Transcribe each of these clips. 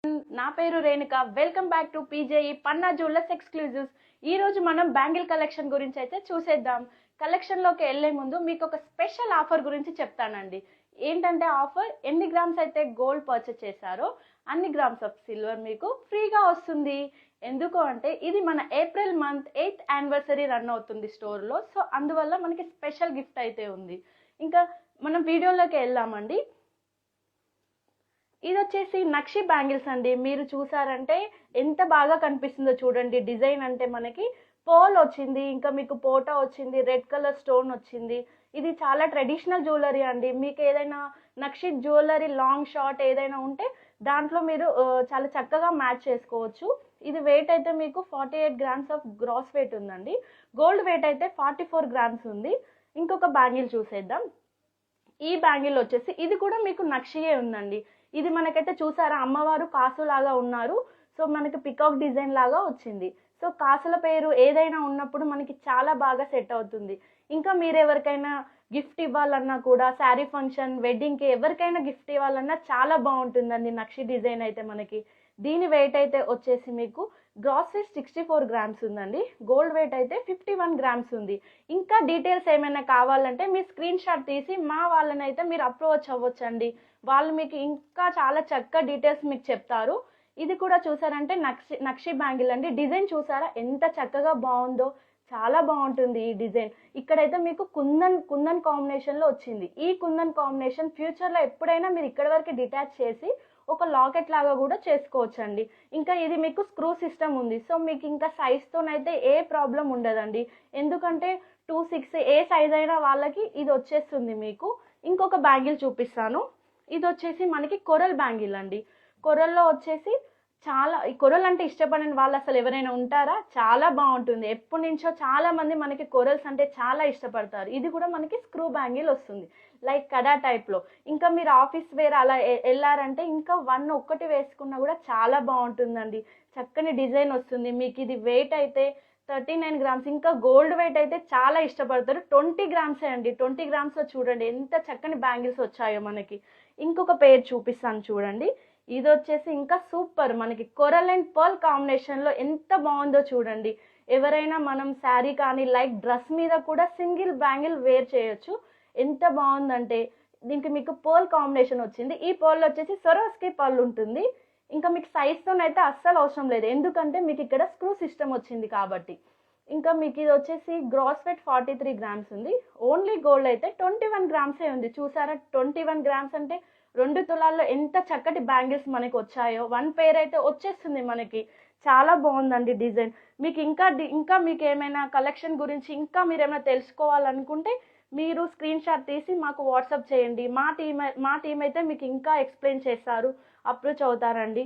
నా పేరు Renuka. Welcome back to PJE Panna jewellers exclusives. ఈ రోజు మనం బ్యాంగిల్ కలెక్షన్ గురించి అయితే చూసేద్దాం. కలెక్షన్ లోకి వెళ్లే ముందు మీకు ఒక స్పెషల్ ఆఫర్ గురించి చెప్తానండి. ఏంటంటే ఆఫర్ ఎన్ని గ్రామ్స్ అయితే గోల్డ్ పర్చేస్ చేశారో అన్ని గ్రామ్స్ ఆఫ్ సిల్వర్ మీకు ఫ్రీగా వస్తుంది. ఎందుకు అంటే ఇది మన April month 8th anniversary run అవుతుంది స్టోర్ లో. సో అందువల్ల మనకి స్పెషల్ గిఫ్ట్ అయితే ఉంది. ఇంకా మనం వీడియోలోకి వెళ్దామండి. ఇది వచ్చేసి నక్షి బ్యాంగిల్స్ అండి. మీరు చూసారంటే ఎంత బాగా కనిపిస్తుందో చూడండి. డిజైన్ అంటే మనకి పోల్ వచ్చింది, ఇంకా మీకు పోటా వచ్చింది, రెడ్ కలర్ స్టోన్ వచ్చింది. ఇది చాలా ట్రెడిషనల్ జ్యువెలరీ అండి. మీకు ఏదైనా నక్షి జ్యువెలరీ లాంగ్ షార్ట్ ఏదైనా ఉంటే దాంట్లో మీరు చాలా చక్కగా మ్యాచ్ చేసుకోవచ్చు. ఇది వెయిట్ అయితే మీకు 48 గ్రామ్స్ ఆఫ్ గ్రాస్ వెయిట్ ఉందండి. గోల్డ్ వెయిట్ అయితే 44 గ్రామ్స్ ఉంది. ఇంకొక బ్యాంగిల్ చూసేద్దాం. ఈ బ్యాంగిల్ వచ్చేసి ఇది కూడా మీకు నక్షియే ఉందండి. ఇది మనకైతే చూసారా అమ్మవారు కాసు లాగా ఉన్నారు. సో మనకి పికాక్ డిజైన్ లాగా వచ్చింది. సో కాసుల పేరు ఏదైనా ఉన్నప్పుడు మనకి చాలా బాగా సెట్ అవుతుంది. ఇంకా మీరు ఎవరికైనా గిఫ్ట్ ఇవ్వాలన్నా కూడా శారీ ఫంక్షన్ వెడ్డింగ్కి ఎవరికైనా గిఫ్ట్ ఇవ్వాలన్నా చాలా బాగుంటుందండి నక్షి డిజైన్ అయితే మనకి. దీని వెయిట్ అయితే వచ్చేసి మీకు గ్రాస్ వెయిట్ 64 గ్రామ్స్ ఉందండి. గోల్డ్ వెయిట్ అయితే 51 గ్రామ్స్ ఉంది. ఇంకా డీటెయిల్స్ ఏమైనా కావాలంటే మీ స్క్రీన్ షాట్ తీసి మా వాళ్ళని అయితే మీరు అప్రోచ్ అవ్వచ్చండి. వాళ్ళు మీకు ఇంకా చాలా చక్కగా డీటెయిల్స్ మీకు చెప్తారు. ఇది కూడా చూసారంటే నక్షి బ్యాంగిల్ అండి. డిజైన్ చూసారా ఎంత చక్కగా బాగుందో. చాలా బాగుంటుంది ఈ డిజైన్. ఇక్కడైతే మీకు కుందన్ కాంబినేషన్ లో వచ్చింది. ఈ కుందన్ కాంబినేషన్ ఫ్యూచర్ లో ఎప్పుడైనా మీరు ఇక్కడ వరకు డిటాచ్ చేసి ఒక లాకెట్ లాగా కూడా చేసుకోవచ్చండి. ఇంకా ఇది మీకు స్క్రూ సిస్టమ్ ఉంది. సో మీకు ఇంకా సైజ్తోనైతే ఏ ప్రాబ్లం ఉండదండి. ఎందుకంటే 2-6 ఏ సైజ్ అయినా వాళ్ళకి ఇది వచ్చేస్తుంది మీకు. ఇంకొక బ్యాంగిల్ చూపిస్తాను. ఇది వచ్చేసి మనకి కొరల్ బ్యాంగిల్ అండి. కొరల్లో వచ్చేసి చాలా ఈ కొరల్ అంటే ఇష్టపడని వాళ్ళు అసలు ఎవరైనా ఉంటారా? చాలా బాగుంటుంది. ఎప్పటి నుంచో చాలా మంది మనకి కొరల్స్ అంటే చాలా ఇష్టపడతారు. ఇది కూడా మనకి స్క్రూ బ్యాంగిల్ వస్తుంది లైక్ కడా టైప్ లో. ఇంకా మీరు ఆఫీస్ వేర్ అలా వెళ్ళారంటే ఇంకా ఒక్కటి వేసుకున్నా కూడా చాలా బాగుంటుందండి. చక్కని డిజైన్ వస్తుంది మీకు. ఇది వెయిట్ అయితే 39 గ్రామ్స్. ఇంకా గోల్డ్ వెయిట్ అయితే చాలా ఇష్టపడతారు. 20 గ్రామ్సే అండి. 20 గ్రామ్స్ లో చూడండి ఎంత చక్కని బ్యాంగిల్స్ వచ్చాయో మనకి. ఇంకొక పేరు చూపిస్తాను చూడండి. ఇది వచ్చేసి ఇంకా సూపర్ మనకి కొరల్ అండ్ పర్ల్ కాంబినేషన్ లో ఎంత బాగుందో చూడండి. ఎవరైనా మనం శారీ కానీ లైక్ డ్రెస్ మీద కూడా సింగిల్ బ్యాంగిల్ వేర్ చేయొచ్చు. ఎంత బాగుందంటే దీనికి మీకు పర్ల్ కాంబినేషన్ వచ్చింది. ఈ పర్ల్ వచ్చేసి సరోస్కి పర్ల్ ఉంటుంది. ఇంకా మీకు సైజ్తోనైతే అస్సలు అవసరం లేదు, ఎందుకంటే మీకు ఇక్కడ స్క్రూ సిస్టమ్ వచ్చింది కాబట్టి. ఇంకా మీకు ఇది వచ్చేసి గ్రాస్ వెయిట్ 43 గ్రామ్స్ ఉంది. ఓన్లీ గోల్డ్ అయితే 21 గ్రామ్సే ఉంది. చూసారా 21 గ్రామ్స్ అంటే 2 తులాల్లో ఎంత చక్కటి బ్యాంగిల్స్ మనకి వచ్చాయో. 1 పేర్ అయితే వచ్చేస్తుంది మనకి. చాలా బాగుందండి డిజైన్. మీకు ఇంకా మీకు ఏమైనా కలెక్షన్ గురించి ఇంకా మీరు ఏమైనా తెలుసుకోవాలనుకుంటే మీరు స్క్రీన్ షాట్ తీసి మాకు వాట్సాప్ చేయండి. మా టీం అయితే మీకు ఇంకా ఎక్స్ప్లెయిన్ చేస్తారు, అప్రోచ్ అవుతారండి.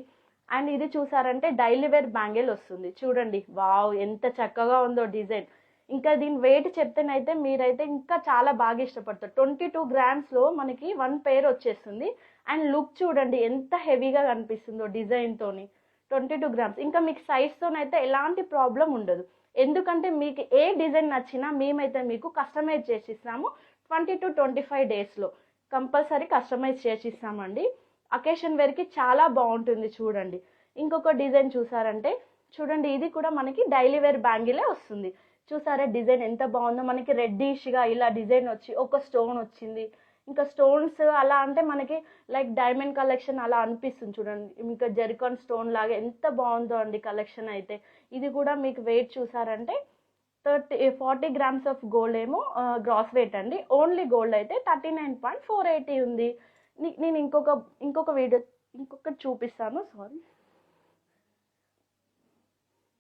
అండ్ ఇది చూసారంటే డైలీ వేర్ బ్యాంగిల్ వస్తుంది. చూడండి వావ్ ఎంత చక్కగా ఉందో డిజైన్. ఇంకా దీని వెయిట్ చెప్తేనైతే మీరైతే ఇంకా చాలా బాగా ఇష్టపడతారు. 22 గ్రామ్స్ లో మనకి 1 పేర్ వచ్చేస్తుంది. అండ్ లుక్ చూడండి ఎంత హెవీగా కనిపిస్తుందో డిజైన్ తోని. 22 గ్రామ్స్. ఇంకా మీకు సైజ్తోనైతే ఎలాంటి ప్రాబ్లం ఉండదు. ఎందుకంటే మీకు ఏ డిజైన్ నచ్చినా మేమైతే మీకు కస్టమైజ్ చేసిస్తాము. 20 to 25 డేస్లో కంపల్సరీ కస్టమైజ్ చేసిస్తామండి. అకేషన్ వేర్కి చాలా బాగుంటుంది చూడండి. ఇంకొక డిజైన్ చూసారంటే చూడండి, ఇది కూడా మనకి డైలీ వేర్ బ్యాంగిలే వస్తుంది. చూసారా డిజైన్ ఎంత బాగుందో. మనకి రెడ్డిష్గా ఇలా డిజైన్ వచ్చి ఒక స్టోన్ వచ్చింది. ఇంకా స్టోన్స్ అలా అంటే మనకి లైక్ డైమండ్ కలెక్షన్ అలా అనిపిస్తుంది చూడండి. ఇంకా జెరికాన్ స్టోన్ లాగా ఎంత బాగుందో అండి కలెక్షన్ అయితే. ఇది కూడా మీకు వెయిట్ చూసారంటే 40 గ్రామ్స్ ఆఫ్ గోల్డ్ ఏమో గ్రాస్ వెయిట్ అండి. ఓన్లీ గోల్డ్ అయితే 39.480 ఉంది. నేను ఇంకొకటి చూపిస్తాను. సారీ,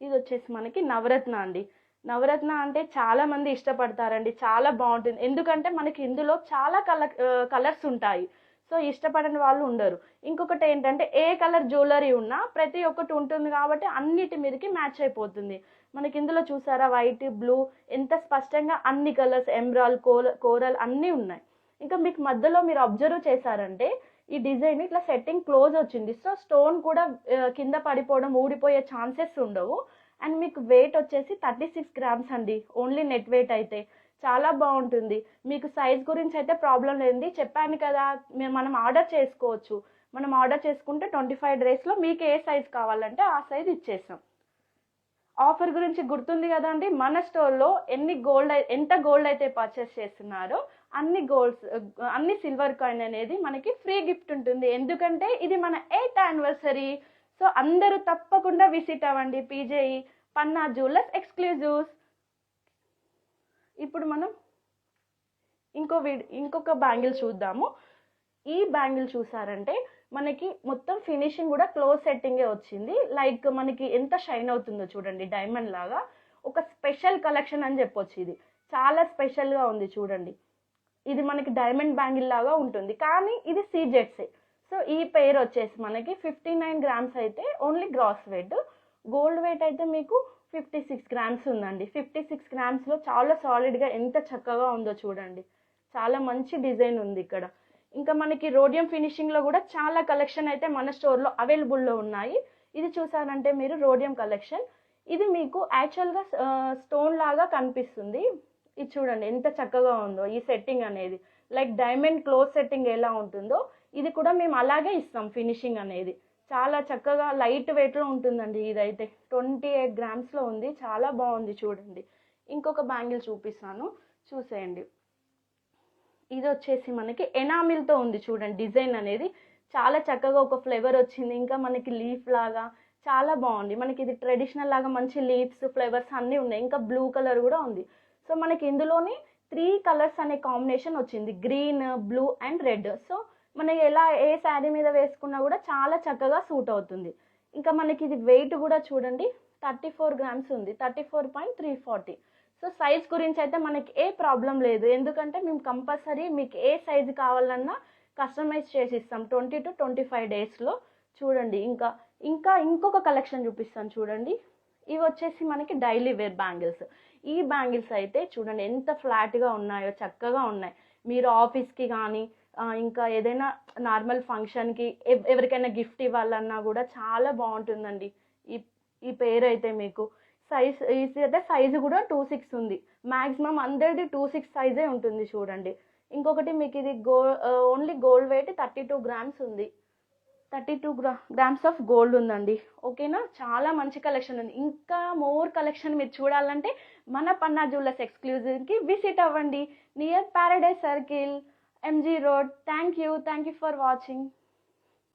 ఇది వచ్చేసి మనకి నవరత్న అండి. నవరత్న అంటే చాలా మంది ఇష్టపడతారండి. చాలా బాగుంటుంది. ఎందుకంటే మనకి ఇందులో చాలా కలర్స్ ఉంటాయి. సో ఇష్టపడని వాళ్ళు ఉండరు. ఇంకొకటి ఏంటంటే ఏ కలర్ జ్యువెలరీ ఉన్నా ప్రతి ఒక్కటి ఉంటుంది కాబట్టి అన్నిటి మీదకి మ్యాచ్ అయిపోతుంది. మనకి ఇందులో చూసారా వైట్ బ్లూ ఎంత స్పష్టంగా అన్ని కలర్స్ ఎమరాల్డ్ కోరల్ అన్నీ ఉన్నాయి. ఇంకా మీకు మధ్యలో మీరు అబ్జర్వ్ చేశారంటే ఈ డిజైన్ ఇట్లా సెట్టింగ్ క్లోజ్ వచ్చింది. సో స్టోన్ కూడా కింద పడిపోవడం ఊడిపోయే ఛాన్సెస్ ఉండవు. అండ్ మీకు వెయిట్ వచ్చేసి 36 గ్రామ్స్ అండి. ఓన్లీ నెట్ వెయిట్ అయితే చాలా బాగుంటుంది. మీకు సైజ్ గురించి అయితే ప్రాబ్లం లేదండి. చెప్పాను కదా మనం ఆర్డర్ చేసుకోవచ్చు. మనం ఆర్డర్ చేసుకుంటే 25 డేస్లో మీకు ఏ సైజ్ కావాలంటే ఆ సైజ్ ఇచ్చేస్తాం. ఆఫర్ గురించి గుర్తుంది కదండి, మన స్టోర్లో ఎంత గోల్డ్ అయితే పర్చేస్ చేస్తున్నారో అన్ని సిల్వర్ కాయిన్ అనేది మనకి ఫ్రీ గిఫ్ట్ ఉంటుంది. ఎందుకంటే ఇది మన 8th యానివర్సరీ. సో అందరూ తప్పకుండా విజిట్ అవ్వండి పీజేఈ పన్నా జ్యువెలర్స్ ఎక్స్క్లూజివ్స్. ఇప్పుడు మనం ఇంకొక బ్యాంగిల్ చూద్దాము. ఈ బ్యాంగిల్ చూసారంటే మనకి మొత్తం ఫినిషింగ్ కూడా క్లోజ్ సెట్టింగే వచ్చింది. లైక్ మనకి ఎంత షైన్ అవుతుందో చూడండి, డైమండ్ లాగా. ఒక స్పెషల్ కలెక్షన్ అని చెప్పొచ్చు. ఇది చాలా స్పెషల్గా ఉంది చూడండి. ఇది మనకి డైమండ్ బ్యాంగిల్ లాగా ఉంటుంది, కానీ ఇది సీజెట్సే. సో ఈ పేర్ వచ్చేసి మనకి 59 గ్రామ్స్ అయితే only gross weight. Gold weight అయితే మీకు 56 గ్రామ్స్ ఉందండి. 56 గ్రామ్స్లో చాలా సాలిడ్గా ఎంత చక్కగా ఉందో చూడండి. చాలా మంచి డిజైన్ ఉంది ఇక్కడ. ఇంకా మనకి రోడియం ఫినిషింగ్లో కూడా చాలా కలెక్షన్ అయితే మన స్టోర్లో అవైలబుల్లో ఉన్నాయి. ఇది చూసారంటే మీరు రోడియం కలెక్షన్. ఇది మీకు యాక్చువల్గా స్టోన్ లాగా కనిపిస్తుంది. ఇది చూడండి ఎంత చక్కగా ఉందో ఈ సెట్టింగ్ అనేది. లైక్ డైమండ్ క్లోజ్ సెట్టింగ్ ఎలా ఉంటుందో ఇది కూడా మేము అలాగే ఇస్తాం. ఫినిషింగ్ అనేది చాలా చక్కగా లైట్ వెయిట్లో ఉంటుందండి. ఇదైతే 28 గ్రామ్స్లో ఉంది. చాలా బాగుంది చూడండి. ఇంకొక బ్యాంగిల్ చూపిస్తాను, చూసేయండి. ఇది వచ్చేసి మనకి ఎనామిల్తో ఉంది చూడండి. డిజైన్ అనేది చాలా చక్కగా ఒక ఫ్లేవర్ వచ్చింది. ఇంకా మనకి లీఫ్ లాగా చాలా బాగుంది. మనకి ఇది ట్రెడిషనల్ లాగా మంచి లీవ్స్ ఫ్లేవర్స్ అన్నీ ఉన్నాయి. ఇంకా బ్లూ కలర్ కూడా ఉంది. సో మనకి ఇందులోనే 3 కలర్స్ అనే కాంబినేషన్ వచ్చింది, green, blue and red. So మనకి ఏ శారీ మీద వేసుకున్నా కూడా చాలా చక్కగా సూట్ అవుతుంది. ఇంకా మనకి ఇది వెయిట్ కూడా చూడండి 34 గ్రామ్స్ ఉంది, 34.340. సో సైజ్ గురించి అయితే మనకి ఏ ప్రాబ్లం లేదు. ఎందుకంటే మేము కంపల్సరీ మీకు ఏ సైజు కావాలన్నా కస్టమైజ్ చేసి ఇస్తాం 20 to 25 డేస్లో. చూడండి ఇంకా ఇంకొక కలెక్షన్ చూపిస్తాను చూడండి. ఇవి వచ్చేసి మనకి డైలీ వేర్ బ్యాంగిల్స్. ఈ బ్యాంగిల్స్ అయితే చూడండి ఎంత ఫ్లాట్గా ఉన్నాయో, చక్కగా ఉన్నాయి. మీరు ఆఫీస్కి కానీ ఇంకా ఏదైనా నార్మల్ ఫంక్షన్కి ఎవరికైనా గిఫ్ట్ ఇవ్వాలన్నా కూడా చాలా బాగుంటుందండి. ఈ పేరు అయితే మీకు సైజు కూడా 26 ఉంది. మ్యాక్సిమం అందరిది 26 సైజే ఉంటుంది చూడండి. ఇంకొకటి మీకు ఇది ఓన్లీ గోల్డ్ వెయిట్ 32 గ్రామ్స్ ఉంది. 32 గ్రామ్స్ ఆఫ్ గోల్డ్ ఉందండి. ఓకేనా, చాలా మంచి కలెక్షన్ ఉంది. ఇంకా మోర్ కలెక్షన్ మీరు చూడాలంటే మన పన్నా జ్యువెలర్స్ ఎక్స్క్లూజివ్కి విజిట్ అవ్వండి, near Paradise circle, MG road. Thank you for watching.